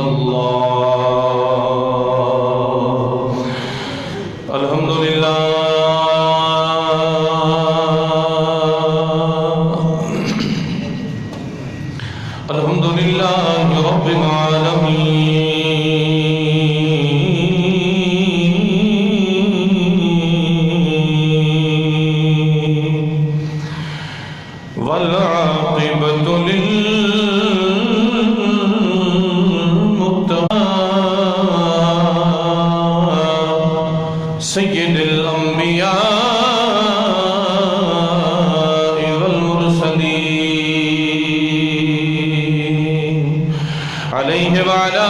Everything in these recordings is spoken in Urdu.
الله الحمد لله الحمد لله رب العالمين والعاقبة للمتقين سيد الأنبياء والمرسلين عليه وعلى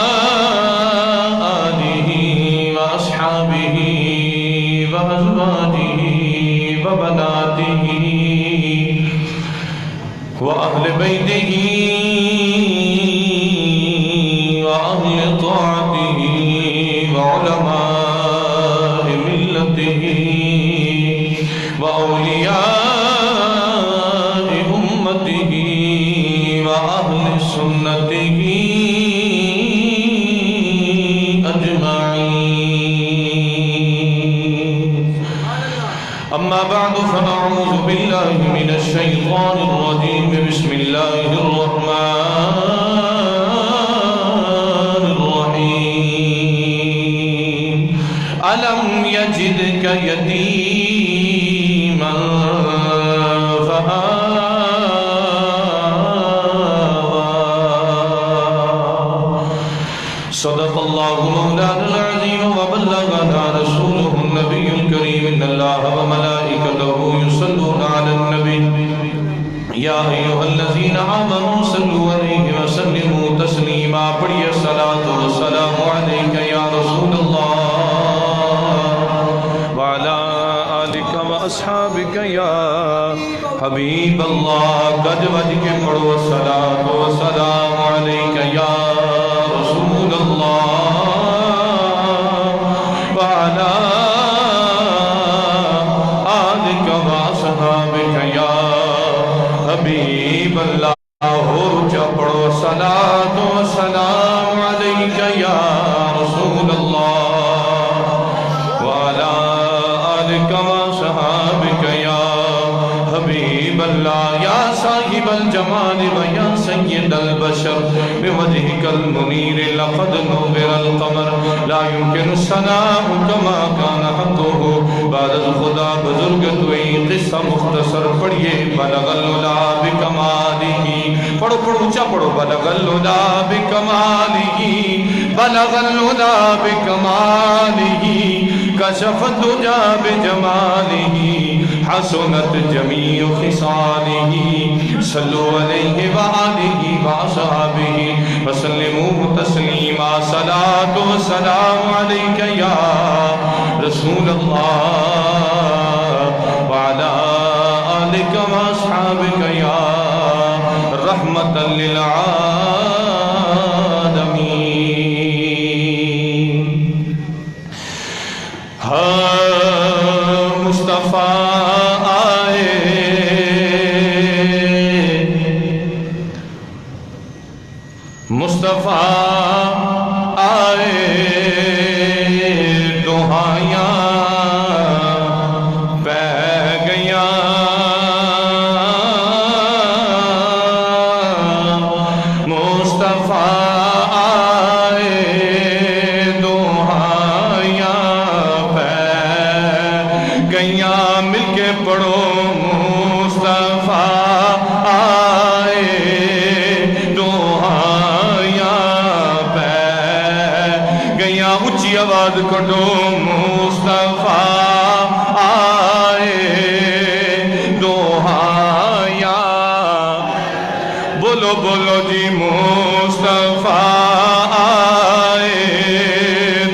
آله وأصحابه وأزواجه وبناته وأهل بيته وأهل طاعته وعلماء ملته وأولياء أمته وأهل سنته أجمعين أما بعد فنعوذ بالله من الشيطان الرجيم بسم الله الرحمن الرحيم ألم يجدك يتيما فآوى صدق الله مولانا العظيم وبلغنا رسوله النبي الكريم إن الله وملائكته يصلون على النبي يا أيها الذين آمنوا صلوا عليه وسلموا تسليما پڑھیے الصلاة والسلام عليك يا رسول الله وعلى آلك وأصحابك يا حبيب الله گج وج کے پڑھو الصلاة والسلام عليك يا رسول الله وعلى آلك وأصحابك يا حبیب اللہ ہو چپڑو صلاة و سلام علیکہ یا رسول اللہ وعلا آلکہ و صحابکہ یا حبیب اللہ یا صاحب الجمال و یا سید البشر بوجہک المنیر لقد نور القمر لا يمكن السلام كما كان حقه بعد الخدا بزرگ توئی قصہ مختصر پڑھئے بلغ العلا بکمالہ پڑھو پڑھو اونچا پڑھو بلغ العلا بکمالہ بلغ العلا بکمالہ کشف الدجا بجمالہ حسنت جمیع خصالہ صلو علیہ وآلہ وآصحابہ وسلموا تسلیما صلاة و سلام علیکہ یا رسول اللہ وعلى آلك وأصحابك يا رحمة للعالمين مصطفیٰ آئے مصطفیٰ آئے دہائیاں آواز کٹو مصطفیٰ آئے دوہایا بولو بولو جی مصطفیٰ آئے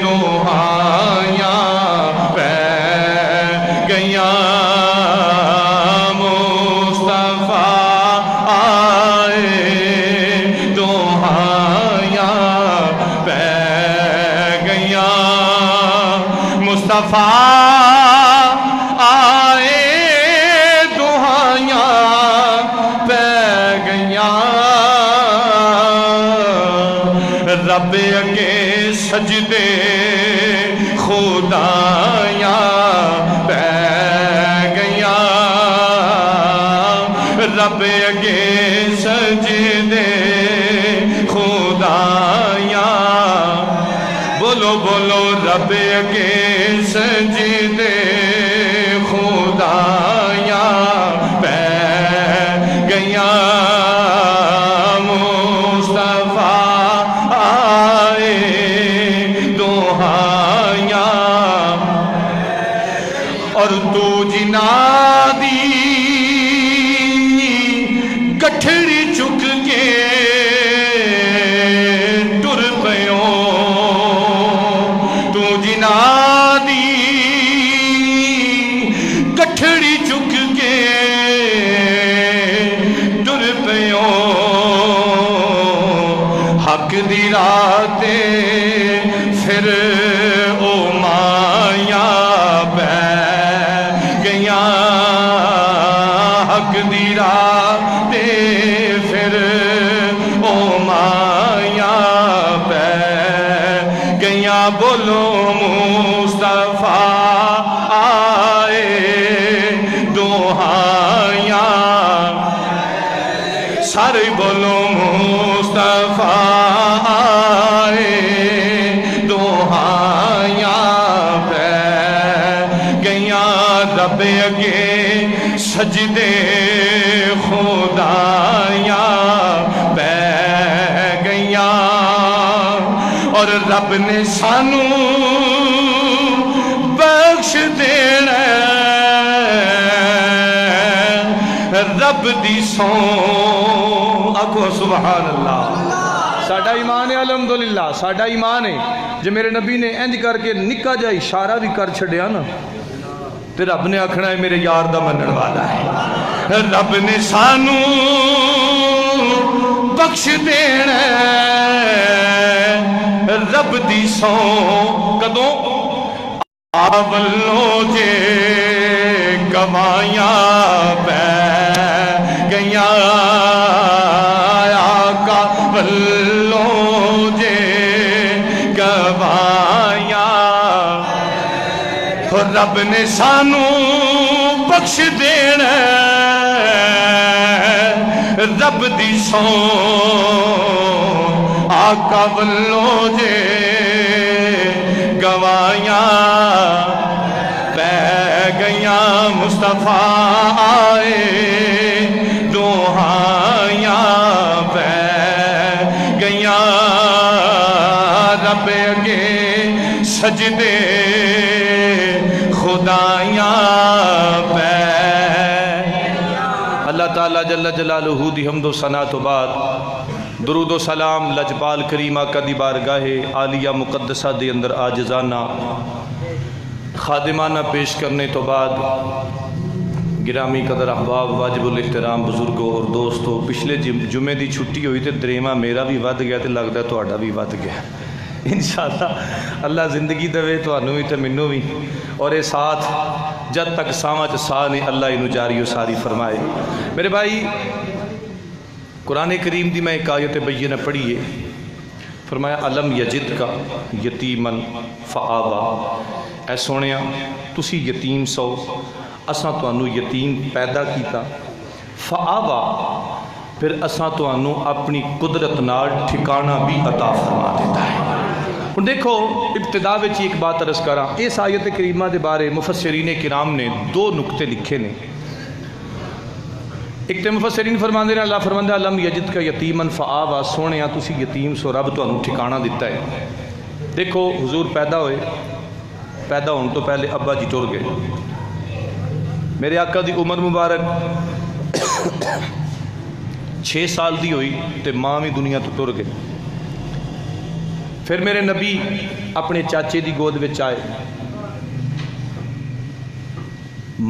دوہایا پہ گیا مصطفیٰ آئے دوہایا پہ گیا مصطفیٰ آئے دہائیاں پہ گیا رب رب اگے سجدے خدایاں پہ گیاں رب اگے سجدے خدایاں بولو بولو رب اگے سجدے خدایاں پہ گیاں اور تو جنا دی گٹھڑی چک کے ٹر پیوں تو جنا دی گٹھڑی چک کے ٹر پیوں حق دی راہ تے پھر او مایا پہ گیاں حق دی راہ تے پھر او مایا پہ گیاں بولو مصطفیٰ آئے دوہایاں سارے بولو مصطفیٰ آئے دوہایاں پہ گیاں رب اگے سجدے خدایاں پہ گیاں اور رب نے سانو بخش دینا رب دی سوں آکھو سبحان اللہ ساڈا ایمان ہے الحمدللہ ساڈا ایمان ہے جو میرے نبی نے انج کر کے نکا جا اشارہ بھی کر چھڑیا نا تے رب نے آکھنا ہے میرے یار دا منن والا ہے رب نے سانو بخش دینا رب دی سوں کدوں آولو جے گوائیاں پہ گیاں آقا ولو جے گوائیاں رب نے سانو بخش دینا رب دی سوں آقا ولو جے گوائیاں پہ گیاں مصطفیٰ آئے دوہایاں پہ گیاں رب اگے سجدے خدایاں پہ اللہ تعالیٰ جل جلالہ دی حمد و ثنا تو بعد درود و سلام لجپال کریم آقا دی بارگاہ عالیہ مقدسہ دے اندر عاجزانہ خادمانہ پیش کرنے تو بعد گرامی قدر احباب واجب الاحترام بزرگوں اور دوستوں پچھلے جمعے دی چھٹی ہوئی تے دریمہ میرا بھی ود گیا تے لگتا ہے تہاڈا بھی ود گیا انشاءاللہ اللہ زندگی دے تو انہوں بھی تے منوں بھی اور اے ساتھ جد تک سامت ساہ نہیں اللہ انہوں جاری و ساری فرمائے میرے بھائی قرآن کریم دی میں ایک آیت بینہ پڑھیے فرمایا علم یجد کا یتیمن فآبا اے سونیا تسی یتیم سو اساں تو انہوں یتیم پیدا کیتا فآبا پھر اساں تو انہوں اپنی قدرت نال ٹھکانہ بھی عطا فرما دیتا ہے اور دیکھو ابتدا وچ ایک بات عرض کراں اس آیت کریمہ دے بارے مفسرین کرام نے دو نقطے لکھے نے ایک تے مفسرین فرماندے نے اللہ فرماندہ علم یجد کا یتیمن فآوا سونیا تسی یتیم سو رب تو انہوں ٹھکانہ دیتا ہے دیکھو حضور پیدا ہوئے پیدا ہون تو پہلے ابا جی ٹر گئے میرے آقا دی عمر مبارک 6 سال دی ہوئی تے ماں بھی دنیا تو ٹر گئے پھر میرے نبی اپنے چاچے دی گود وچ آئے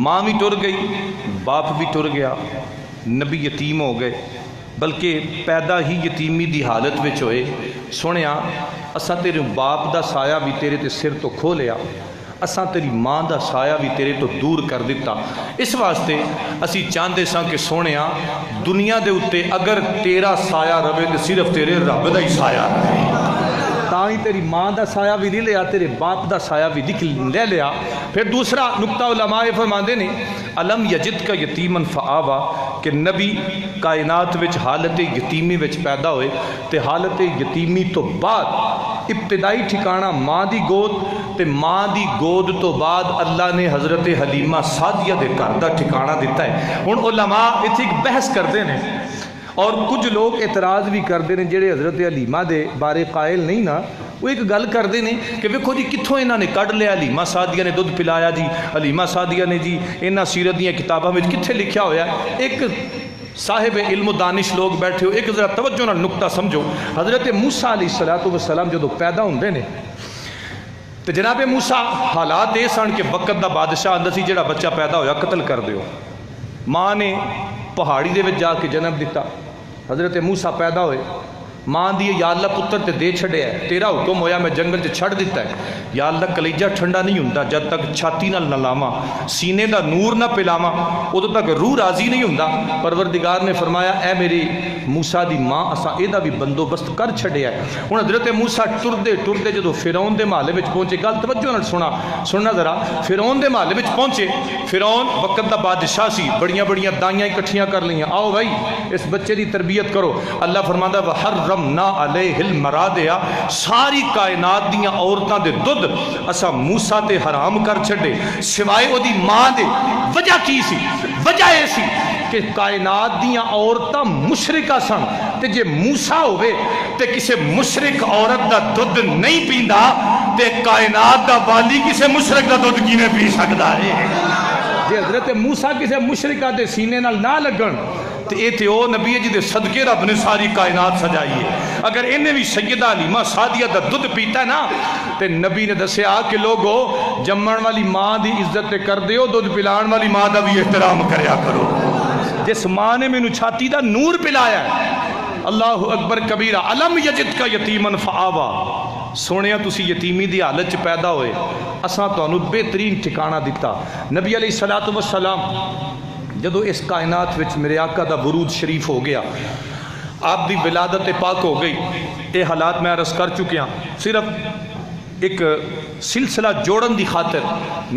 ماں بھی ٹر گئی باپ بھی ٹر گیا نبی یتیم ہو گئے بلکہ پیدا ہی یتیمی دی حالت وچ ہوئے سنیا اساں تیرے باپ دا سایہ بھی تیرے تے سر تو کھو لیا اساں تیری ماں دا سایہ بھی تیرے تو دور کر دیتا اس واسطے اسی چاندے ساں کہ سونیا دنیا دے اتے اگر تیرا سایہ رہے تو صرف تیرے رب دا ہی سایہ رہے ہی تیری ماں دا سایہ بھی نہیں لیا، تیرے باپ دا سایہ بھی لے لیا۔ پھر دوسرا نقطہ علماء فرماندے نے علم یجد کا یتیمن فآوا، کہ نبی کائنات وچ حالت یتیمی وچ پیدا ہوئے تے حالت یتیمی تو بعد ابتدائی ٹھکانہ ماں دی گود تے ماں دی گود تو بعد اللہ نے حضرت حلیمہ سعدیہ دے گھر دا ٹھکانہ دیتا ہے۔ ہن علماء اتھے ایک بحث کرتے ہیں اور کچھ لوگ اعتراض بھی کرتے ہیں جڑے حضرت حلیمہ دے بارے قائل نہیں نا، وہ ایک گل کرتے ہیں کہ ویکھو جی کتھوں انہاں نے کڈ لیا حلیمہ سعدیہ نے دودھ پلایا جی، حلیمہ سعدیہ نے جی انہاں سیرت دیاں کتاباں وچ کتھے لکھیا ہویا ہے۔ ایک صاحب علم و دانش لوگ بیٹھے ہو، ایک ذرا توجہ نال نقطہ سمجھو۔ حضرت موسیٰ علیہ السلام جدو پیدا ہوندے نے تو جناب موسیٰ حالات یہ سن کہ وقت دا بادشاہ آندا سی جڑا بچہ پیدا ہویا قتل کر دیو۔ ماں نے پہاڑی دے وچ جا کے جنم دیتا، حضرت موسیٰ پیدا ہوئے، ماں دی یا اللہ پتر تے دے چھڑے ہے، تیرا حکم ہویا میں جنگل تے چھڑ دیتا ہے، یا اللہ کلیجہ ٹھنڈا نہیں ہوندا جب تک چھاتی نال نہ لاواں، سینے دا نور نہ پلاواں، ادو تک روح راضی نہیں ہوندا۔ پروردگار نے فرمایا اے میری موسیٰ دی ماں اساں اے دا بھی بندوبست کر چھڑیا ہے۔ ہن حضرت موسیٰ ٹردے ٹردے جدو فرعون دے محلے وچ پہنچے، گل توجہ نال سننا ذرا، فرعون دے محلے وچ پہنچے، فرعون وقت دا بادشاہ سی، بڑیاں بڑیاں دائیاں اکٹھیاں کر لیاں، آؤ بھائی اس بچے دی تربیت کرو۔ اللہ فرماندا وحرمنا علیہ المراضع، ساری کائنات دیاں عورتاں دے دودھ اسا موسیٰ تے حرام کر چھڑے سوائے او دی ماں دے۔ وجہ کی سی؟ وجہ یہ سی کہ کائنات دیاں عورتاں مشرکہ سن، تے جے موسیٰ ہوئے تے کسے مشرک عورت دا دودھ نہیں پیندا تے کائنات دا والی کسے مشرک دا دودھ کینے پی سکدا ہے؟ جے حضرت موسیٰ کسے مشرکہ دے سینے نال نہ لگن تو یہ تے او نبی جی دے صدقے رب نے ساری کائنات سجائی ہے۔ اگر انہیں بھی سیدہ حلیمہ سعدیہ دا دودھ پیتا ہے نا تے نبی نے دسیا کہ لوگو جمن والی ماں دی عزت کر دیو، دودھ پلان والی ماں دا بھی احترام کریا کرو۔ جس ماں نے مینوں چھاتی دا نور پلایا ہے، اللہ اکبر کبیرہ۔ علم یجد کا یتیمن فآوا، سونیا تسی یتیمی دی حالت چ پیدا ہوئے، اساں تانوں بہترین ٹھکانہ دیتا۔ نبی علیہ السلام جدو اس کائنات وچ میرے آقا دا برود شریف ہو گیا، آپ دی ولادت پاک ہو گئی، یہ حالات میں عرض کر چکے ہیں، صرف ایک سلسلہ جوڑن دی خاطر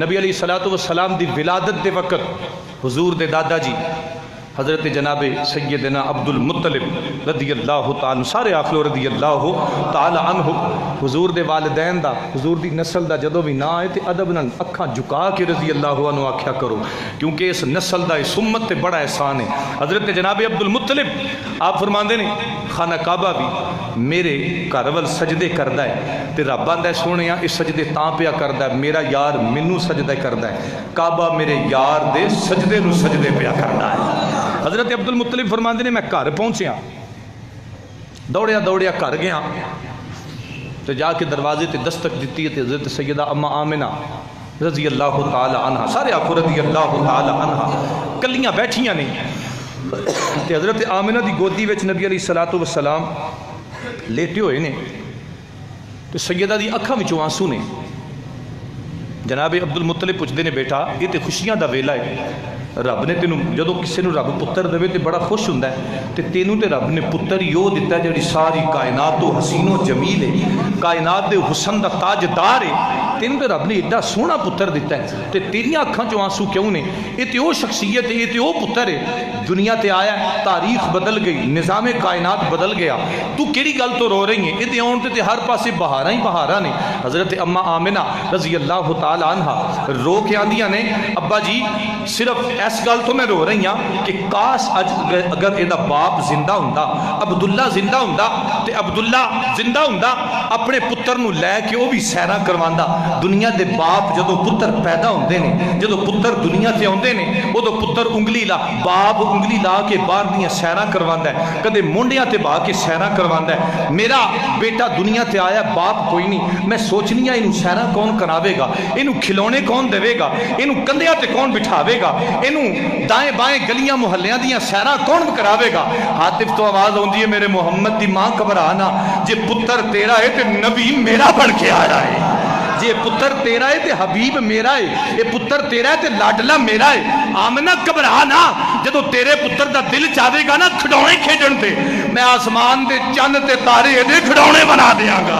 نبی علیہ السلام دی ولادت دے وقت حضور دے دادا جی حضرت جناب سیدنا عبد المطلب رضی اللہ تعالیٰ، سارے آخلو رضی اللہ تعالیٰ عنہ، حضور دے والدین دا، حضور دی نسل دا جدو بھی نہ آئے تے ادب نال اکھاں جھکا کے رضی اللہ عنہ آکھیا کرو، کیونکہ اس نسل دا اس امت تے بڑا احسان ہے۔ حضرت جناب عبد المطلب آپ فرماندے نے خانہ کعبہ بھی میرے گھر ول سجدے کردا ہے تے رب آندا ہے سونیا اس سجدے تاں پیا کردا ہے میرا یار مینوں سجدہ کردا ہے، کعبہ میرے یار دے سجدے نو سجدے پیا کردا ہے۔ حضرت عبد المطلب فرماندے نے میں گھر پہنچیا، دوڑیا دوڑیا گھر گیا تو جا کے دروازے تے دستک دیتی ہے تے حضرت سیدہ اما آمنہ رضی اللہ تعالی عنہ، سارے آخو رضی اللہ تعالی عنہ، کلیاں بیٹھیاں نہیں تے حضرت آمنہ دی گودی وچ نبی علیہ السلام لیٹے ہوئے نے تو سیدہ دی اکھاں وچوں آنسو نے۔ جناب عبد المطلب پوچھدے نے بیٹا یہ تے خوشیاں دا ویلا ہے، رب نے تینوں جدو کسی نو رب پتر دے تے بڑا خوش ہوندا ہے تے تینوں تے رب نے پتر یو دیتا ہے جڑی ساری کائنات تو حسین و جمیل ہے، کائنات دے حسن دا تاجدار ہے، تینوں تے رب نے ایڈا سونا پتر دیتا ہے تے تیریاں اکھاں چوں آنسو کیوں نے؟ یہ تے او شخصیت ہے، یہ تے او پتر ہے، دنیا تے آیا ہے، تاریخ بدل گئی، نظام کائنات بدل گیا، تو کیڑی گل تو رو رہی ہیں؟ یہ تے آن تے ہر پاسے بہاراں ہی بہاراں نے۔ حضرت اما آمنہ رضی اللہ تعالی عنہ رو کے آندیاں نے ابا جی صرف اس گل تو میں رو رہی ہاں کہ کاش اگر یہ باپ زندہ ہوندا، عبداللہ زندہ ہوندا تے عبداللہ زندہ ہوندا اپنے پتر نو لے کے وہ بھی سیرا کرواندا۔ دنیا دے باپ جدو پتر پیدا ہوندے نے، جدو پتر دنیا تے ہوندے نے، ادو پتر انگلی لا باپ انگلی لا کے باہر دیاں سیرا کرواندا ہے، کدے مونڈیاں تے با کے سیرا کرواندا ہے۔ میرا بیٹا دنیا تے آیا باپ کوئی نہیں، میں سوچنی ہاں اینو سیرا کون کراوے گا، اینو کھلونے کون دے گا، اینو کندھیاں تے کون بٹھاوے گا، اینو دائیں بائیں گلیاں محلیاں دیاں سیرا کون کراوے گا۔ حاطف تو آواز ہوندی ہے میرے محمد دی ماں گھبرانا، جے پتر تیرا ہے تے نبی میرا بن کے آیا ہے، جے پتر تیرا ہے تے حبیب میرا ہے، یہ پتر تیرا ہے تے لاڈلا میرا ہے۔ آمنہ گھبرانا، جدو تیرے پتر دا دل چاہے گا نا کھڑونے کھیجن تے، میں آسمان دے چند تے تارے دے کھڑونے بنا دیاں گا۔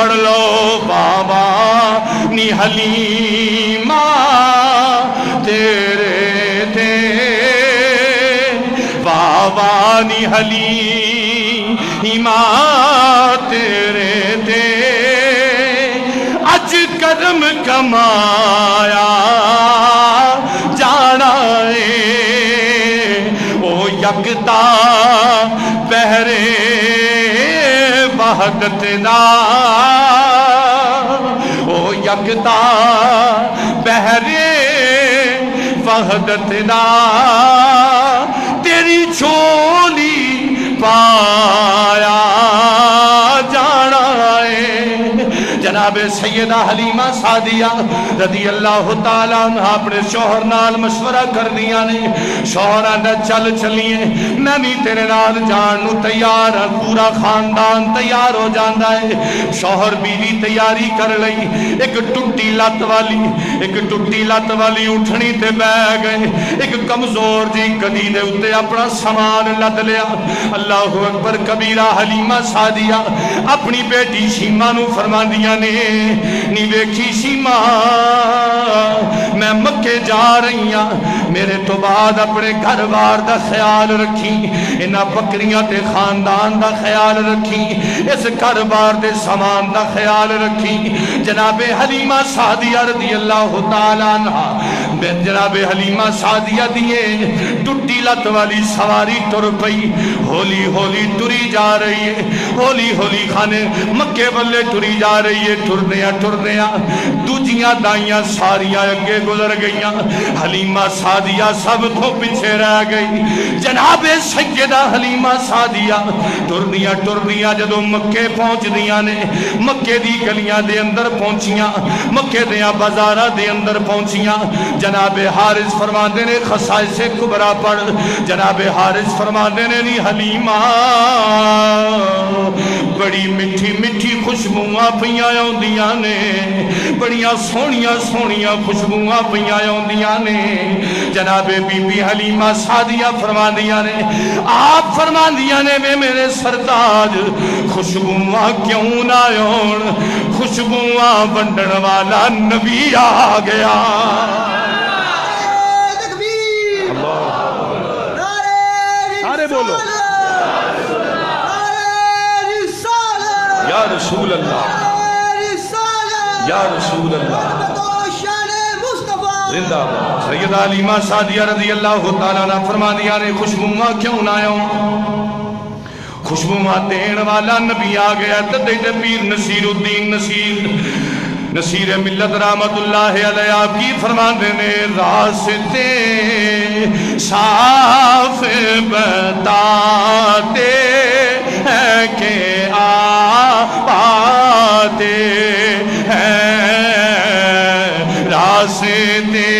پڑھ لو بابا نی حلیمہ تیرے تے بابا نی حلیمہ تیرے تے اج کرم کمایا جانا ہے او یکتا پہرے وحدت دا او یکتا پہرے وحدت دا تیری چھولی پایا جانا ہے جناب سیدہ حلیمہ سعدیہ رضی اللہ تعالیٰ عنہ اپنے شوہر نال مشورہ کر دیا نے شوہر آندا چل چلیے میں بھی تیرے نال جان نو تیار ہاں پورا خاندان تیار ہو جاندا ہے شوہر بیوی تیاری کر لئی ایک ٹوٹی لت والی اٹھنی تے بہ گئے ایک کمزور جی گدی دے اتے اپنا سامان لد لیا اللہ اکبر کبیرہ حلیمہ سعدیہ اپنی بیٹی شیمہ نو فرماندیاں نے نی ویکھی شیمہ میں مکے جا رہی ہاں میرے تو بعد اپنے گھر بار دا خیال رکھی انہاں بکریاں تے خاندان دا خیال رکھی اس گھر بار دے سامان دا خیال رکھی جناب حلیمہ سعدیہ رضی اللہ تعالیٰ عنہ جناب حلیمہ سعدیہ دیے ٹوٹی لت والی سواری ٹر پئی ہولی ہولی ٹری جا رہی ہے ہولی ہولی خانے مکے والے ٹری جا رہی ہے ٹرنیا دوجیاں دائیاں ساریاں اگے گزر گئیاں حلیمہ سعدیہ سب تو پیچھے رہ گئی جناب سیدہ حلیمہ سعدیہ ٹرنیا جدو مکے پہنچ دیاں نے مکے دی گلیاں دے اندر پہنچیاں مکے دیاں بازارہ دے اندر پہنچیاں جناب حارث فرماندے نے خصائص کبرا پڑھ جناب حارث فرماندے نے نی حلیمہ بڑی مٹھی مٹھی خوشبوواں پیاں ہوندیاں نے بڑیاں سونیاں خوشبوواں پیاں ہوندیاں نے جناب بی بی حلیمہ سعدیہ فرماندیاں نے آپ فرماندیاں نے میں میرے سرتاج خوشبوواں کیوں نہ ہون خوشبوواں بنڈن والا نبی آ گیا سارے بولو یا رسول اللہ یا رسول اللہ زندہ سیدہ حلیمہ سعدیہ رضی اللہ تعالیٰ عنہ فرماندیاں نے خوشبوواں کیوں نہ ہون خوشبوواں دین والا نبی آ گیا تدید پیر نصیر الدین نصیر ملت رحمت اللہ علیہ آپ کی فرماندے نے راستے صاف بتاتے ہیں کہ آتے ہیں راستے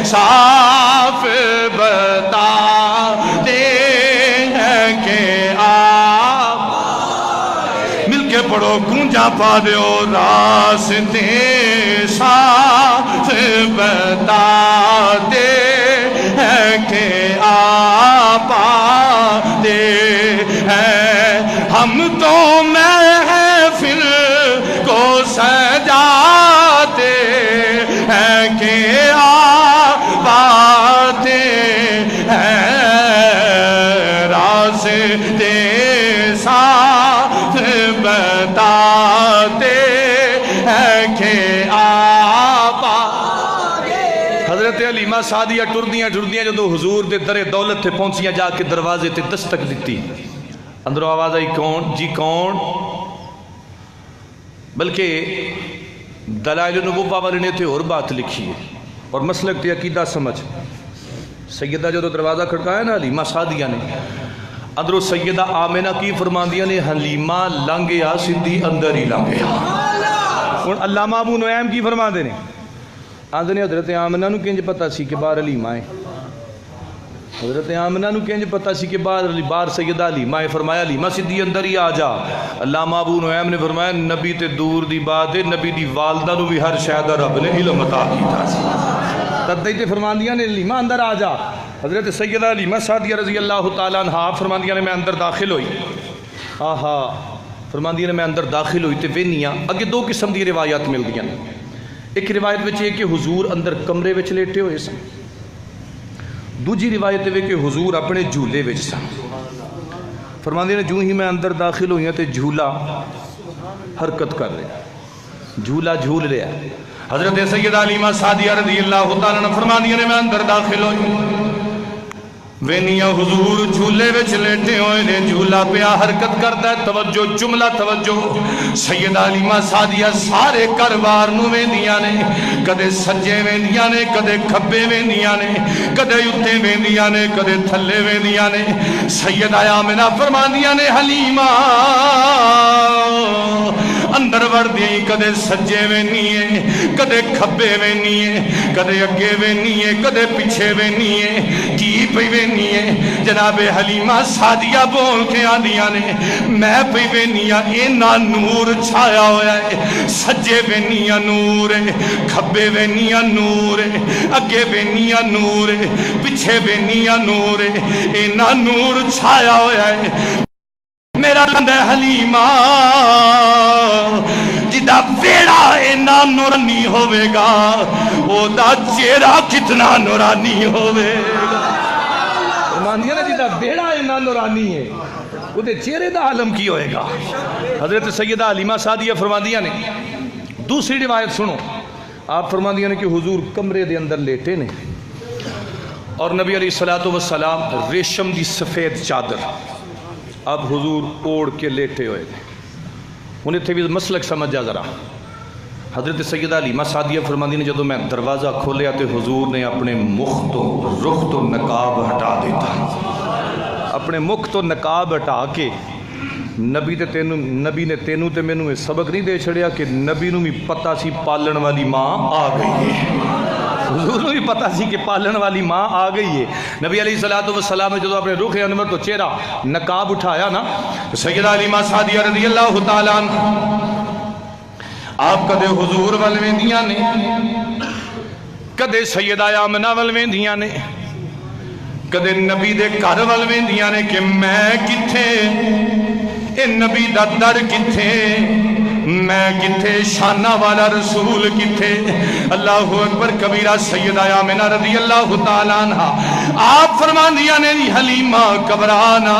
صاف بتاتے ہیں کہ مل کے پڑھو گونجا پا دیو راستے صاف بتاتے ہیں کہ آتے ہیں ہم تو محفل کو سجاتے ہیں کہ آتے ہیں راستے صاف بتاتے ہیں کہ حضرت حلیمہ سعدیہ ٹردیاں جدو حضور دے در دولت تے پہنچیاں جا کے دروازے تے دستک دیتی اندروں آواز آئی کون جی کون بلکہ دلائل نبوہ والے نے تھے اور بات لکھی ہے اور مسلک تے عقیدہ سمجھ سیدہ جو دروازہ کھڑکایا نا حلیمہ سعدیہ نے اندروں سیدہ آمینہ کی فرماندیاں نے حلیمہ لانگیا سندھی اندر ہی لانگیا اور علامہ ابو نعیم کی فرماندے نے آندھنے حضرت آمنہ نو کنج پتہ سی کہ بار حلیمہ ہے حضرت آمنہ نو کنج پتہ سی کہ بار سیدہ حلیمہ ہے فرمایا حلیمہ سدھی اندر ہی آجا علامہ ابو نعیم نے فرمایا نبی تے دور دی بات ہے نبی دی والدہ نو بھی ہر شہدہ رب نے علم عطا کیتا سی تدائی تے فرماندیاں نے حلیمہ اندر آجا حضرت سیدہ حلیمہ سعدیہ رضی اللہ تعالیٰ عنہ فرماندیاں نے میں اندر داخل ہوئی آہا فرماندی نے میں اندر داخل ہوئی تے وینی ہاں اگے دو قسم دی روایات مل گئی ہیں. ایک روایت وچ یہ کہ حضور اندر کمرے وچ لیٹے ہوئے سن, دوجی روایت یہ کہ حضور اپنے جھولے وچ سن. فرماندی نے جو ہی میں اندر داخل ہوئی ہوں تے جھولا حرکت کر رہا, جھولا جھول رہا. حضرت سیدہ حلیمہ سعدیہ رضی اللہ تعالیٰ عنہ فرماندی نے میں اندر داخل ہوئی وینیا حضور جھولے وچ لیٹے ہوئے نے, جھولا پیا حرکت کرتا ہے. توجہ جملہ توجہ, سیدہ حلیمہ سعدیہ سارے کاروبار نو ویندیاں نے, کدے سجے ویندیاں نے, کدے کھبے ویندیاں نے, کدے اتے ویندیاں نے, کدے تھلے ویندیاں نے. سیدہ آمنہ فرماندیاں نے حلیمہ اندر وڑ دی کدے سجے وینی ہے, کدے کھبے وینی ہے, کدے اگے وینی ہے, کدے پیچھے وینی ہے, کی پئی وینی ہے. جناب حلیمہ سعدیہ بول کے آندیاں نے میں پئی وینی ہے اینا نور چھایا ہویا ہے, سجے وینی ہے نور ہے, کھبے وینی ہے نور ہے, اگے وینی ہے نور ہے, پیچھے وینی ہے نور ہے, اینا نور چھایا ہویا ہے. میرا لندہ حلیمہ جدہ ویڑا اینا نورانی ہوئے گا او دا چہرہ کتنا نورانی ہوئے گا. فرماندیاں نے جدہ ویڑا اینا نورانی ہے او دے چہرے دا عالم کی ہوئے گا. حضرت سیدہ حلیمہ سعدیہ فرماندیاں نے دوسری روایت سنو. آپ فرماندیاں نے کہ حضور کمرے دے اندر لیٹے نے اور نبی علیہ السلام ریشم دی سفید چادر اب حضور اوڑ کے لیٹے ہوئے تھے. انہیں تھے بھی مسلک سمجھ جا ذرا. حضرت سیدہ حلیمہ سعدیہ فرماندی نے جدو میں دروازہ کھولیا تو حضور نے اپنے مخ تو رخ تو نقاب ہٹا دیتا, اپنے مخ تو نقاب ہٹا کے نبی نے تینوں تے مینوں یہ سبق نہیں دے چھڑیا کہ نبی نو بھی پتہ سی پالن والی ماں آ گئی ہے. حضور نے بھی پتہ سی کہ پالن والی ماں آ گئی ہے. نبی علیہ السلام نے جدو اپنے رخ انور تو چہرہ نقاب اٹھایا نا, سیدہ حلیمہ سعدیہ رضی اللہ تعالیٰ عنہ آپ کدے حضور والویندیاں نے, کدے سیدہ آمنہ والویندیاں نے, کدے نبی دے گھر والویندیاں نے کہ میں کتھے, اے نبی دا در کتھے, میں کتھے, شانہ والا رسول کتھے. اللہ اکبر کبیرہ. سیدہ آمنہ رضی اللہ تعالیٰ عنہ آپ فرماندیاں نے نی حلیمہ گھبرانا,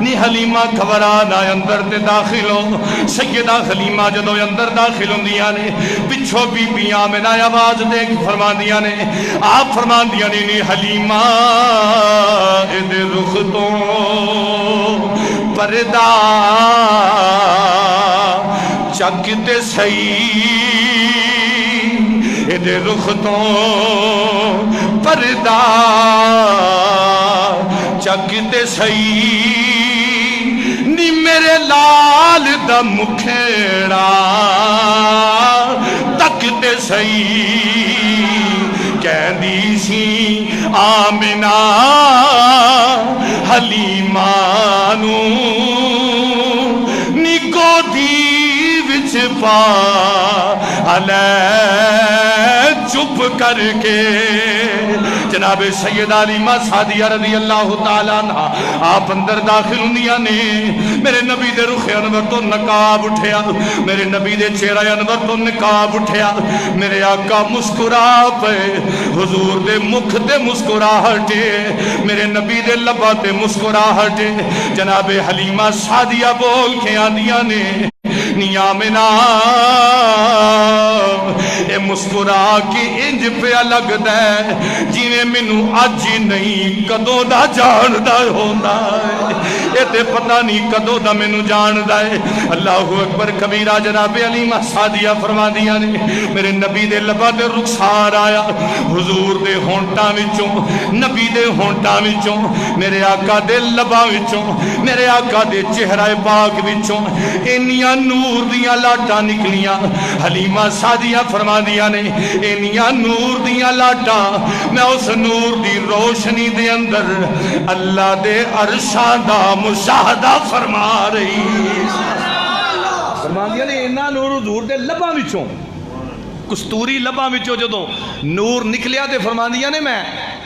نی حلیمہ گھبرانا, اندر تے داخل ہو. سیدہ حلیمہ جدو اندر داخل ہوندیاں نے پچھو بی بی آمنہ آواز دے فرماندیاں نے, آپ فرماندیاں نے نی حلیمہ ادھے رخ تو پردہ چکتے سہی, ادھے رخ تو پردہ چکتے سہی, نی میرے لال دا مکھیڑا تکتے سہی. کہندی سی آمنہ حلیمہ نو نی گودی وچ پا چپ کر کے. جناب سیدہ حلیمہ سعدیہ رضی اللہ تعالیٰ عنہ آپ اندر داخل ہوندیاں نے, میرے نبی دے رخ انور تو نقاب اٹھیا, میرے نبی دے چہرہ انور تو نقاب اٹھیا. میرے آقا مسکرا پے, حضور دے مکھ تے مسکرا ہٹے, میرے نبی دے لبا تے مسکرا ہٹے. جناب حلیمہ سعدیہ بول کے آندیاں نے نی آمنہ اے مسکرا کی انج پہ لگدا ہے جیویں مینوں اج نہیں کدوں دا جاندا ہوندا ہے, اے تے پتہ نہیں کدوں دا مینوں جاندا ہے. اللہ اکبر کبیرہ. جناب حلیمہ سعدیہ فرماندیاں نے میرے نبی دے لباں تے رخسار آیا, حضور دے ہونٹاں وچوں, نبی دے ہونٹاں وچوں, میرے آقا دے لباں وچوں, میرے آقا دے چہرہ پاک وچوں انیاں نور دیاں لاٹاں نکلیاں. حلیمہ سعدیہ فرماندیاں نے انیاں نور دیاں لاٹاں میں اس نور دی روشنی دے اندر اللہ دے عرشاں دا مشاہدہ فرما رہی. فرماندیاں نے انہاں نور حضور دے لباں وچوں, کستوری لباں وچوں جدوں نور نکلیا تے فرماندیاں نے میں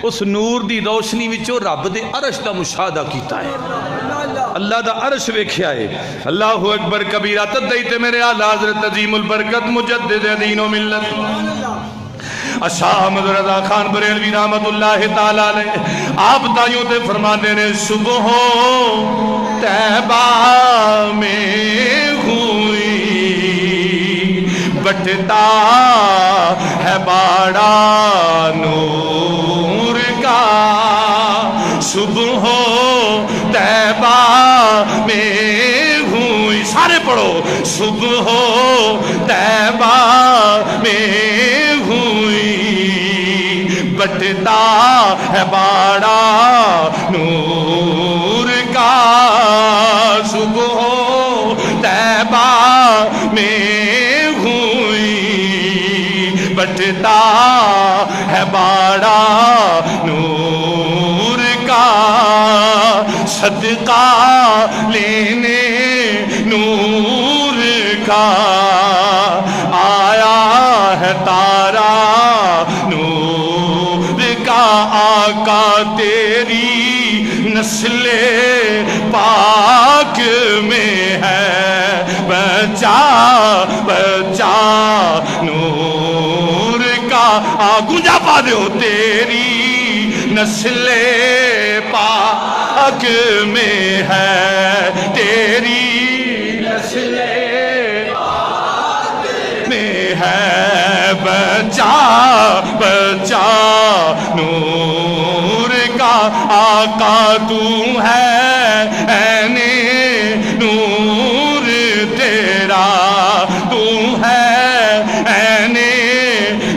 اس نور دی روشنی وچوں رب دے عرش دا مشاہدہ کیتا ہے. اللہ دا عرش ویکھیا ہے اللہ اکبر کبیرہ تدیتے میرے آلہ حضرت عظیم البرکت مجدد دین و ملت شاہ احمد رضا خان بریلوی رحمت اللہ تعالیٰ علیہ آپ تائیوں تے فرمانے نے صبح طیبہ میں ہوئی بٹتا ہے باڑا نور کا صبح طیبہ میں ہوئی سارے پڑھو صبح طیبہ میں ہوئی بٹتا ہے باڑا نور کا صبح طیبہ میں ہوئی بٹتا ہے باڑا نور کا صدقہ لینے نور کا آیا ہے تارا نور کا آقا تیری نسل پاک میں ہے بچا بچا نور کا گنجا پا دو تیری نسل پاک میں ہے تیری نسل پاک میں ہے بچا بچا نور کا آقا تو ہے عین نور تیرا تو ہے عین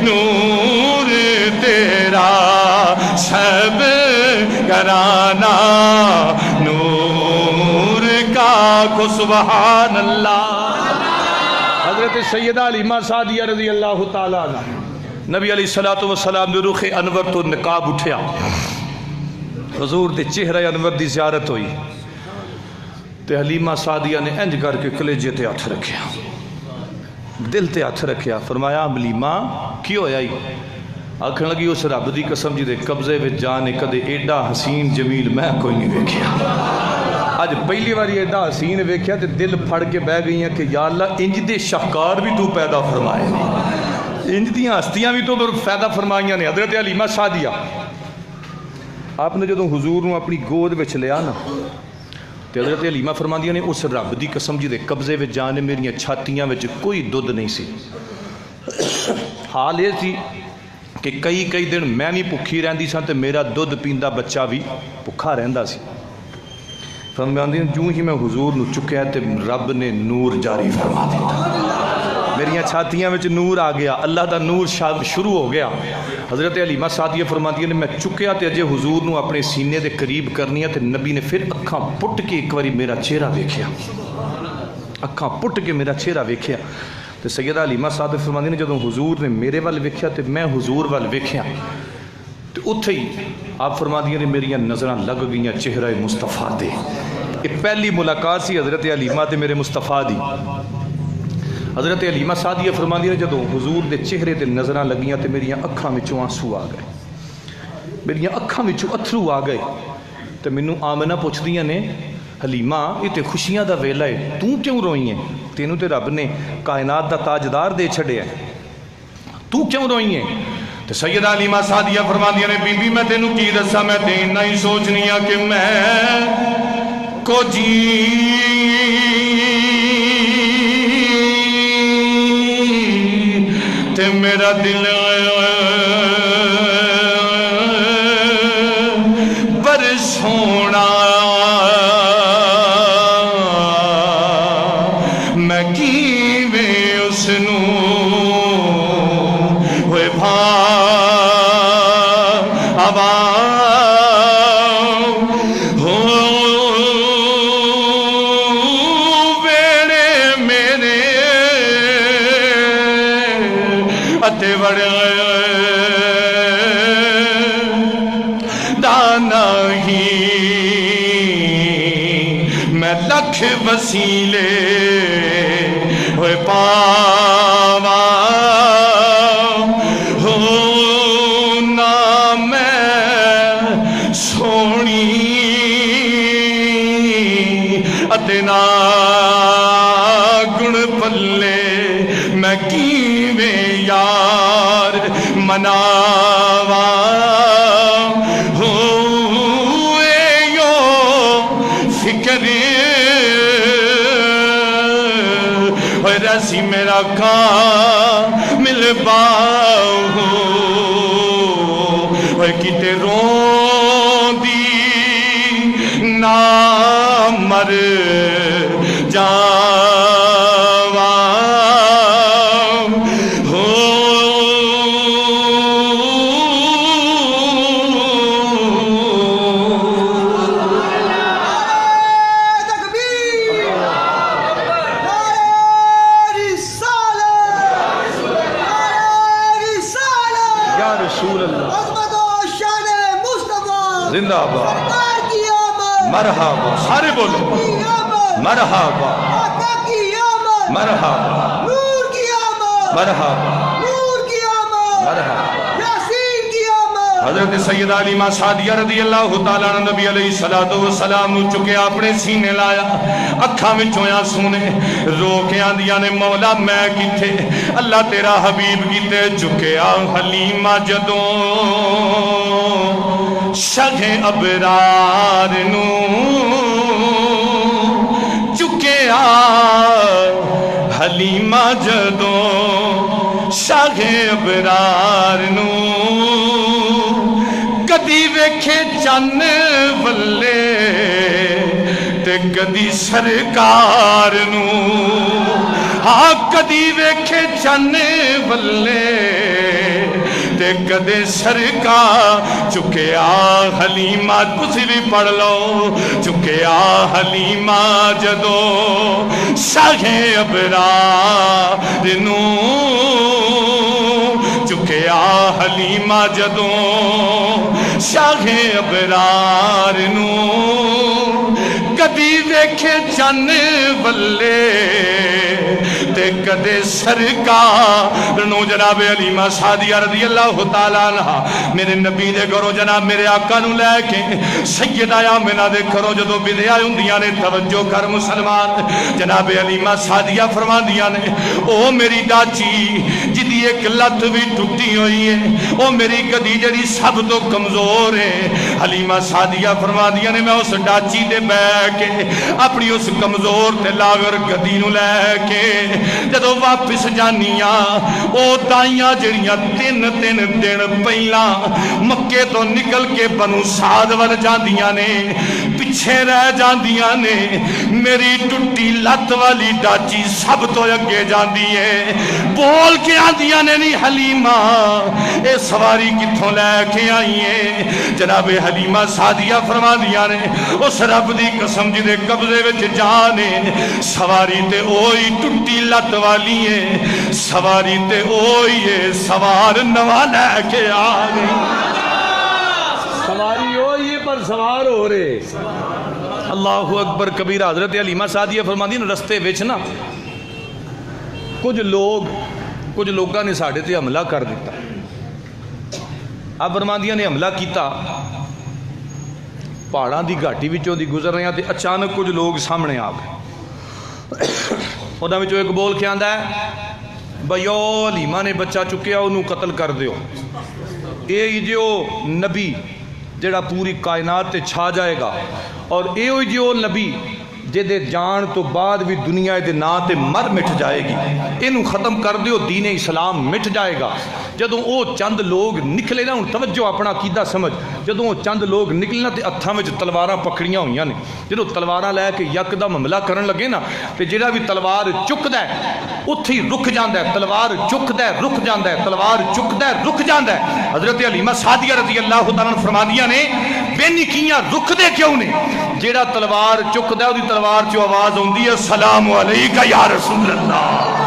نور تیرا سب گرانا نور کا کو سبحان اللہ حضرت سیدہ علیمہ سعدیہ رضی اللہ تعالیٰ عنہ نبی علیہ السلام نے رخ انور تو نقاب اٹھیا حضور دے چہرہ انور دی زیارت ہوئی تے حلیمہ سعدیہ نے انج کر کے کلیجے تے ہاتھ رکھیا دل تے ہاتھ رکھیا فرمایا حلیمہ کی ہویا ہی آکھن لگی اس رب دی قسم جی دے قبضے وچ جانے کدے ایڈا حسین جمیل میں کوئی نہیں ویکھیا آج پہلی باری ایڈا حسین ویکھیا تے دل پھڑ کے بہ گئی ہیں کہ یا اللہ انج دے شاہکار بھی تو پیدا فرمائے انج دیاں ہستیاں بھی تو پیدا فرمائیاں نے حضرت حلیمہ سعدیہ آپ نے جدوں حضور نو اپنی گود وچ لیا نا تے حضرت حلیمہ فرماندیاں نے اس رب دی قسم جی دے قبضے وچ جانے میری چھاتیاں وچ کوئی دودھ نہیں سی حال یہ تھی کہ کئی دن میں بھی بھکھی رہندی سا تے میرا دودھ پیندا بچہ بھی بھکھا رہندا سی فرماندی جوں ہی میں حضور نو چکیا تے رب نے نور جاری فرما دیا میری چھاتیاں وچ نور آ گیا اللہ دا نور شروع ہو گیا حضرت حلیمہ سعدیہ فرماندی نے میں چکیا تے اجے حضور نو اپنے سینے دے قریب کرنی تے نبی نے پھر اکھاں پٹ کے ایک واری میرا چہرہ ویکھیا اکھاں پٹ کے میرا چہرہ ویکھیا تے سیدہ حلیمہ سعدیہ فرماندی نے جدوں حضور نے میرے وال ویکھیا تے میں حضور وال ویکھیا تے اتھے ہی آپ فرماندی نے میری نظراں لگ گئیاں چہرہ مصطفیٰ دے یہ پہلی ملاقات سی حضرت حلیمہ تے میرے مصطفیٰ دی حضرت حلیمہ سعدیہ فرماندی نے جدوں حضور دے چہرے تے نظراں لگیاں تے میری اکھاں وچوں آنسو آ گئے میری اکھاں وچوں اتھرو آ گئے تے مینوں آمنہ پوچھدیاں نے حلیمہ یہ تے خوشیاں دا ویلا ہے تو کیوں روئی ہے تینوں تے رب نے کائنات دا تاجدار دے چھڑیا ہے تو کیوں روئی ہے تے سیدہ حلیمہ سعدیہ فرماندیاں نے بی بی میں تینوں کی دساں میں تے انہاں ہی سوچنی ہے کہ میں کو جی تے میرا دل بر سونا میں کیویں اس نو ہوئے بھا آبا ہو ویڑے میرے اتے بڑے دانا ہی میں لکھ وسیلے ہوئے پاوا ہو نہ میں سونی میں کیویں یار مناوا ہوئے یو فکر رسی میرا کامل باہو کتے رون دی نامر جاوا ہو زندہ آباد مرحبا سارے بولو مرحبا مرحبا مرحبا مرحبا حضرت سیدہ علیمہ سعدیہ رضی اللہ تعالیٰ عنہ نبی علیہ السلام نو چکے اپنے سینے لایا اکھاں وچوں آنسو نے رو کے آندیاں نے مولا میں کیتے اللہ تیرا حبیب کیتے چکے حلیمہ جدوں شہ ابرار نو چکے حلیمہ جدوں شہ ابرار نو کدی ویکھے چن ولے تے کدی سرکار نو ہاں کدی ویکھے چن ولے تے کدے سرکار چکیا حلیمہ تسی بھی پڑھ لو چکیا حلیمہ جدو شاہ ابرار نو چکیا حلیمہ جدو شاہ ابرار نو کدی ویکھے چن ولے تے کدے سرکار نو جناب علیمہ سعدیہ رضی اللہ تعالیٰ عنہ میرے نبی دے گھروں جناب میرے آقا نو لے کے سیدہ آمنہ دے گھروں جدو بدیا ہوندیاں نے توجہ کر مسلمان جناب علیمہ سعدیہ فرما دیا نے او میری ڈاچی جدی ایک لت بھی ٹوٹی ہوئی ہے او میری گدی جڑی سب تو کمزور ہے حلیمہ سعدیہ فرما دیا نے میں اس ڈاچی دے بے کے اپنی اس کمزور تے لاغر گدی نو لے کے جدو واپس جانیاں او دائیاں جڑیاں تین دن پہلا مکے تو نکل کے بنو سعد ور جاندیاں نے پچھے رہ جاندیاں نے میری ٹوٹی لت والی ڈاچی سب تو اگے جاندی ہے بول کے آندیاں نے نہیں حلیمہ اے سواری کتھوں لے کے آئی ہے جناب حلیمہ سعدیہ فرما دیا نے اس رب دی قسم جی دے قبضے وچ جانے سواری تے اوئی ٹوٹی لت والی ہے سواری تے اوئی ہے سوار نوا لے کے آگئی سواری ہوئی ہے پر سوار ہو رہے اللہ اکبر کبیر حضرت علیمہ سعدیہ فرما دی رستے وچ نا کچھ لوگاں نے ساڑھے تے حملہ کر دیتا اب فرماندیاں نے حملہ کیتا پہاڑاں دی گھاٹی وچوں دی گزر رہے ہیں تے اچانک کچھ لوگ سامنے آ گئے انہاں وچوں ایک بول کے آندا ہے بھائیو حلیمہ نے بچہ چکیا انہوں قتل کر دیو اے جو نبی جڑا پوری کائنات تے چھا جائے گا اور اے جو نبی جدے جان تو بعد بھی دنیا دے نا تے مر مٹ جائے گی انہوں ختم کر دیو دین اسلام مٹ جائے گا جدوں او چند لوگ نکلے نا ان توجہ اپنا عقیدہ سمجھ جدوں او چند لوگ نکلے نا تے ہتھاں وچ تلواراں پکڑیاں ہوئیاں نے جدوں تلواراں لے کے یکدم حملہ کرن لگے نا تے جڑا بھی تلوار چکدا ہے اوتھے ہی رک جاندا ہے تلوار چکدا ہے رک جاندا ہے تلوار چکدا ہے رک جاندا ہے حضرت علیمہ سعدیہ رضی اللہ تعالیٰ عنہ فرمادیاں نے بے نکیاں رک دے کیوں نے جڑا تلوار چکدا ہے اودی تلوار چو آواز ہوندی ہے السلام علیکہ یا رسول اللہ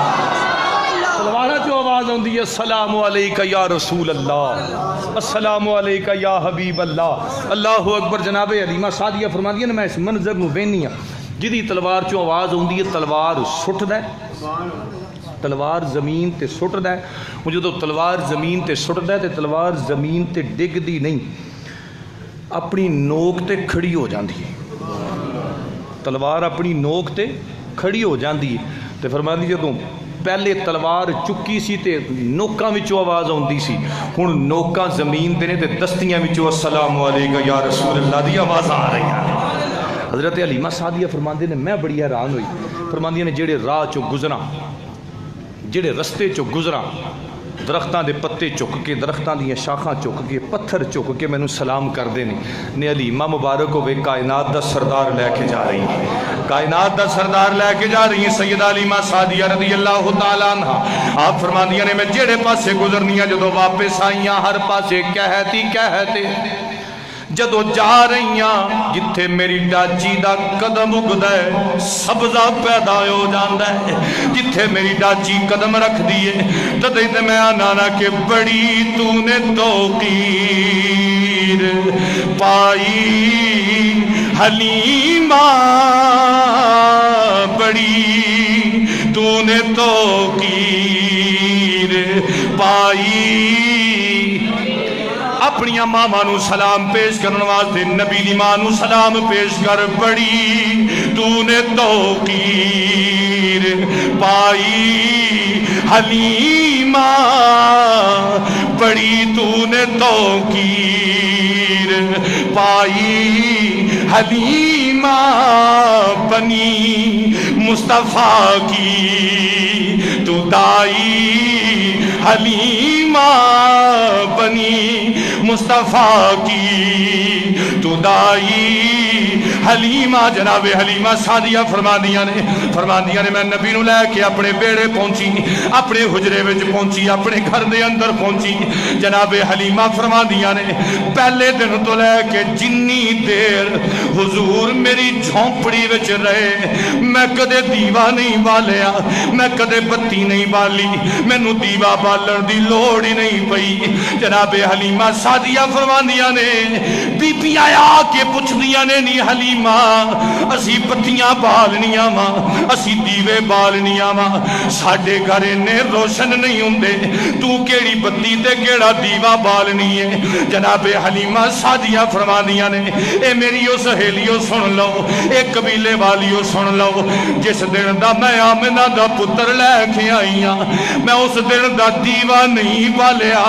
تلوار چو آواز ہوندی ہے السلام علیکہ یا رسول اللہ السلام علیکہ یا حبیب اللہ اللہ اکبر جناب علیمہ سعدیہ فرمادیاں نے میں اس منظر نو وینی ہاں جدی تلوار چو آواز ہوندی ہے تلوار سٹ دے تلوار زمین تے سٹ دے مجھے تو تلوار زمین تے سٹ دے تے تلوار زمین تے ڈگ دی نہیں اپنی نوک تے کھڑی ہو جاندی ہے تلوار اپنی نوک تے کھڑی ہو جاندی ہے تے فرما دی جدوں پہلے تلوار چکی سی تے نوکاں وچوں آواز آوندی سی، ہن نوکاں زمین تے نے تے دستیاں وچوں السلام علیکم یا رسول اللہ دی آواز آ رہی ہیں۔ حضرت حلیمہ سعدیہ فرماندے نے میں بڑی حیران ہوئی، فرماندیاں نے جڑے راہ چوں گزراں، جڑے رستے چوں گزراں، درختاں دے پتے چک کے، درختاں دیاں شاخاں چک کے، پتھر چک کے مینوں سلام کردے نے حلیمہ مبارک ہوے کائنات دا سردار لے کے جا رہی ہیں، کائنات دا سردار لے کے جا رہی ہیں سیدہ حلیمہ سعدیہ رضی اللہ تعالیٰ عنہا۔ آپ فرماندیاں نے میں جڑے پاسے گزرنیاں جدو واپس آئیاں ہر پاسے کہتے جدو جا رہیاں جتھے میری ڈاچی دا قدم اگدا ہے سبزہ پیدا ہو جاندا ہے، جتھے میری ڈاچی قدم رکھ دیے تدے تے میں آنا کہ بڑی تو نے توقیر پائی حلیمہ، بڑی تو نے توقیر پائی۔ اپنیاں ماما نو سلام پیش کرنے واسطے نبی دی ماں نو سلام پیش کر، بڑی تو نے توقیر پائی حلیمہ، بڑی تو نے توقیر پائی حلیمہ، بنی مصطفیٰ کی تو دائی حلیمہ، بنی مصطفیٰ کی تو دائی حلیمہ۔ جناب حلیمہ سعدیہ فرماندیاں نے میں نبی نو لے کے اپنے بیڑے پہنچی، اپنے حجرے وچ پہنچی، اپنے گھر دے اندر پہنچی۔ جناب حلیمہ فرماندیاں نے پہلے دن تو لے کے جنی دیر حضور میری جھونپڑی وچ رہے میں کدے دیوا نہیں بالیا، میں کدے بتی نہیں بالی، مینوں دیوا بالن دی لوڑ ہی نہیں پئی۔ جناب حلیمہ سعدیہ فرماندیاں نے بیبیاں آ کے پوچھدیاں نے نی حلیمہ اسی بتیاں بالنیاں وا، اسی دیوے بالنیاں وا، ساڈے گھر نے روشن نہیں ہوندے، تو کیڑی بتی تے کیڑا دیوا بالنی ہے؟ جناب حلیمہ سعدیہ فرماندیاں نے اے میری او سہیلیو سن لو، اے قبیلے والیو سن لو، جس دن دا میں آمنہ دا پتر لے کے آئی ہاں میں اس دن دا دیوا نہیں بالیا،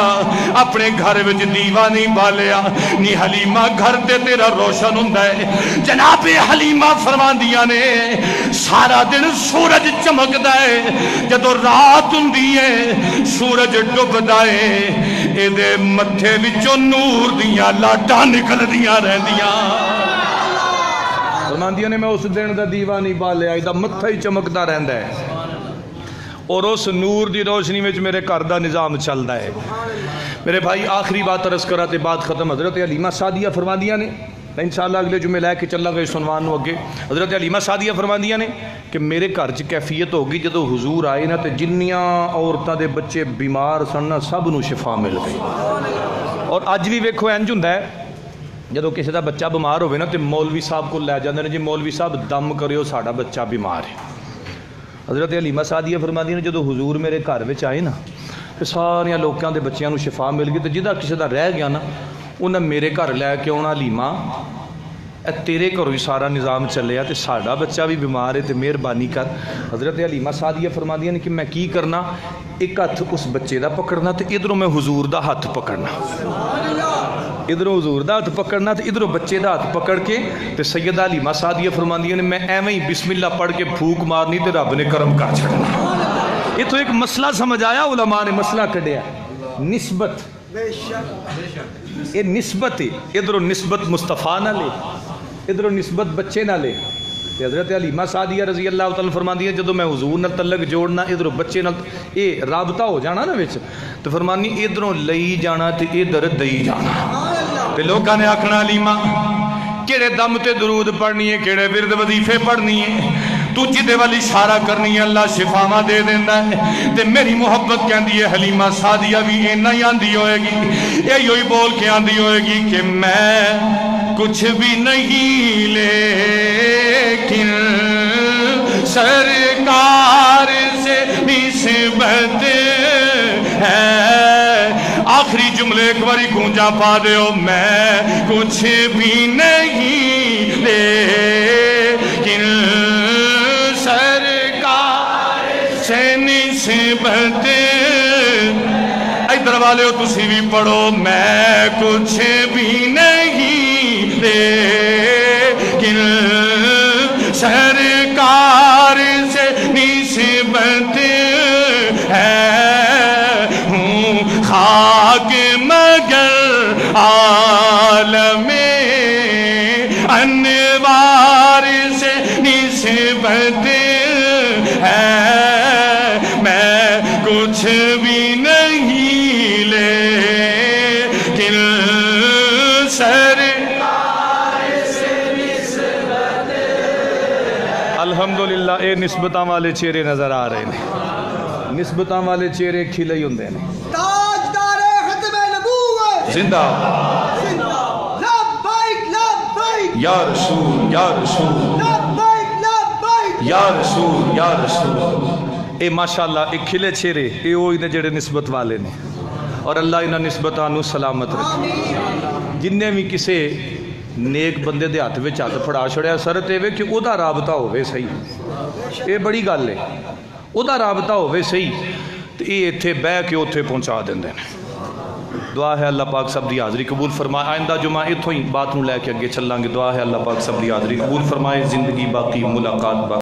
اپنے گھر وچ دیوا نہیں بالیا، نی حلیمہ گھر تے تیرا روشن ہوندا ہے۔ جناب حلیمہ فرماندیاں نے سارا دن سورج چمکدا ہے، جدو رات ہوندی ہے سورج ڈوبدا ہے، اے دے متھے وچوں نور دیاں لاٹاں نکلدیاں رہندیاں۔ فرماندیاں نے میں اس دن دا دیوا نہیں بالیا، اے دا متھا ہی چمکدا رہندا ہے، اور اس نور دی روشنی وچ میرے گھر دا نظام چلدا ہے۔ میرے بھائی آخری بات عرض کرا تے بات ختم۔ حضرت حلیمہ سعدیہ فرماندیاں نے انشاءاللہ اگلے جمعے لے کے چلا گئے سنوان نو اگے۔ حضرت حلیمہ سعدیہ فرماندیاں نے کہ میرے گھر چ کیفیت ہوگی جدو حضور آئے نا تے جنیاں عورتاں دے بچے بیمار سن سب نو شفا مل گئی۔ اور اج بھی ویکھو انج ہوندا ہے جدو کسی دا بچہ بیمار ہوئے نا تے مولوی صاحب کو لے جاندے نے، جی مولوی صاحب دم کریو ساڈا بچہ بیمار ہے۔ حضرت حلیمہ سعدیہ فرماندیاں نے جدو حضور میرے گھر وچ آئے نا تے سارے لوکاں دے بچیاں نو شفا مل گئی، تے جدا کسی دا رہ گیا نا انہیں میرے گھر لے کے آنا، حلیمہ اے تیرے گھروں ہی سارا نظام چلیا تے ساڈا بچہ بھی بیمار ہے تے مہربانی کر۔ حضرت حلیمہ سعدیہ فرماندیاں نے کہ میں کی کرنا، ایک ہاتھ اس بچے دا پکڑنا تے ادھروں میں حضور دا ہاتھ پکڑنا، ادھروں حضور دا ہاتھ پکڑنا تے ادھروں بچے دا ہاتھ پکڑ کے تے سیدہ حلیمہ سعدیہ فرماندیاں نے میں ایویں ہی بسم اللہ پڑھ کے پھوک مارنی تے رب نے کرم کر چھڑنا۔ یہ تو ایک مسئلہ سمجھ آیا، علماء نے مسئلہ کڈیا نسبت، یہ نسبت ہے، ادھروں نسبت مصطفیٰ نہ لے، ادھروں نسبت بچے نہ لے۔ حضرت حلیمہ سعدیہ رضی اللہ تعالیٰ فرماندی ہے جدو میں حضور نال تعلق جوڑنا ادھروں بچے نال یہ رابطہ ہو جانا نا وچ تو فرمانی ادھروں لئی جانا تے ادھر دئی جانا، تے لوکاں نے آکھنا حلیمہ کیڑے دم تے درود پڑھنی ہے، کیڑے ورد وظیفے پڑھنی ہے، تو جدے والی اشارہ کرنی ہے اللہ شفاواں دے دیندا ہے۔ تے میری محبت کہندی ہے حلیمہ سعدیہ بھی اینا ہی آندی ہوئے گی، یہی ہوئی بول کے آندی ہوئے گی کہ میں کچھ بھی نہیں لیکن سرکار سے نسبت ہے۔ آخری جملے ایک باری گونجا پا دیو، میں کچھ بھی نہیں لیکن سرکار سے نسبت نسبتیں ادھر والے ہو تسی بھی پڑھو میں کچھ بھی نہیں لیکن سرکار سے نسبت ہے ہوں خاک مگر عالم انوار سے نسبت ہے میں کچھ بھی نہیں لیکن الحمدللہ اے نسبتاں والے چہرے نظر آ رہے ہیں نسبتاں والے چہرے کھلے ہی ہوندے ہیں تاجدار ختم نبوت زندہ لبیک لبیک یا رسول یا رسول لبیک لبیک یا رسول یا رسول اے ماشاءاللہ ایک کھلے چہرے اے وہی نے جڑے نسبت والے نے اور اللہ انہاں نسبتاں نو سلامت رکھے جننے بھی کسے نیک بندے دے ہاتھ وچ ہاتھ پھڑا چھڑیا شرط اے کہ او دا رابطہ ہوے صحیح اے بڑی گل ہے او دا رابطہ ہوے صحیح تے اے ایتھے بہ کے اوتھے پہنچا دیندے نے دعا ہے اللہ پاک سب دی حاضری قبول فرمائے آئندہ جمعہ ایتھوں ہی بات نو لے کے اگے چلاں گے دعا ہے اللہ پاک سب دی حاضری قبول فرمائے زندگی باقی ملاقات باقی